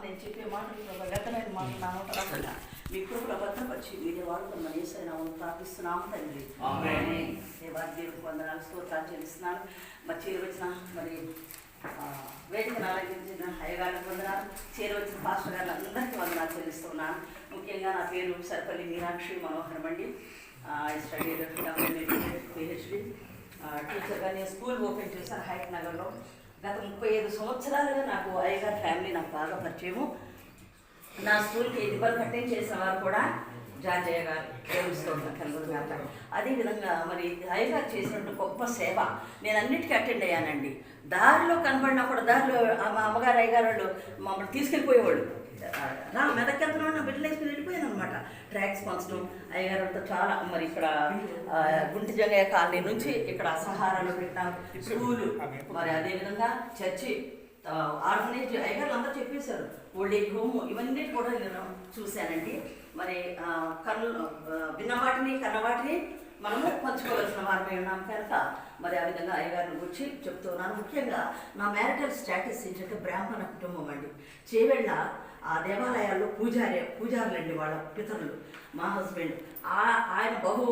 నేను చెప్పే మాటలు ప్రభా వ్యక్తమైన మాటలు నా నోట రాకుండా మీ కృపలో భద్రపరిచి మీరే వాడుకోమని యేసయ్య నామములో ప్రార్థిస్తున్నాము తండ్రి. దేవాదేవునికి వందనాలు స్తోత్రాలు చెల్లిస్తున్నాను. మరి చేరవచ్చిన మరి వేదికను ఆలోచించిన అయ్యగారికి వందనాలు, చేరవచ్చిన పాస్టర్ గారు అందరికీ వందనాలు చెల్లిస్తున్నాను. ముఖ్యంగా నా పేరు సర్పల్లి మీనాక్షి మనోహరం అండి. స్టడీ పిహెచ్డి టీచర్గా నేను స్కూల్ ఓపెన్ చేశాను హైట్ నగర్లో. గత 35 సంవత్సరాలుగా నాకు అయ్యగారి ఫ్యామిలీ నాకు బాగా పరిచయము. నా స్కూల్కి రిబన్ కటింగ్ చేసిన వారు కూడా జార్జయ్య గారు ప్రేమిస్తూ కలుగురు గారు. అదేవిధంగా మరి అయ్యగారు చేసినట్టు గొప్ప సేవ నేను అన్నిటికీ అటెండ్ అయ్యానండి. దారిలో కనబడినా కూడా దారిలో మా అమ్మగారు అయ్యగారు వాళ్ళు మమ్మల్ని తీసుకెళ్ళిపోయేవాళ్ళు. నా మెదక్ వెళ్తున్నాడు నా బిడ్డలు వేసుకుని వెళ్ళిపోయాను అనమాట. ట్రాక్స్ పంచడం అయ్యగారుతో చాలా మరి ఇక్కడ గుంటి జంగయ్య కాలనీ నుంచి ఇక్కడ సహారాలో పెట్టాం స్కూలు, మరి అదేవిధంగా చర్చి, ఆర్ఫనేజ్ అయ్యగారు అంతా చెప్పేశారు. ఓల్డ్ ఏజ్ హోమ్ ఇవన్నీ కూడా నేను చూశానండి. మరి విన్నవాటిని కన్నవాటిని మనము పంచుకోవాల్సిన వారమే ఉన్నాం కనుక మరి ఆ విధంగా అయ్యగారిని వచ్చి చెప్తున్నాను. ముఖ్యంగా నా మ్యారిటల్ స్టాటస్ ఏంటంటే బ్రాహ్మణ కుటుంబం అండి. చేవెళ్ళ ఆ దేవాలయాల్లో పూజారులండి వాళ్ళ పితరులు. మా హస్బెండ్ ఆయన బహు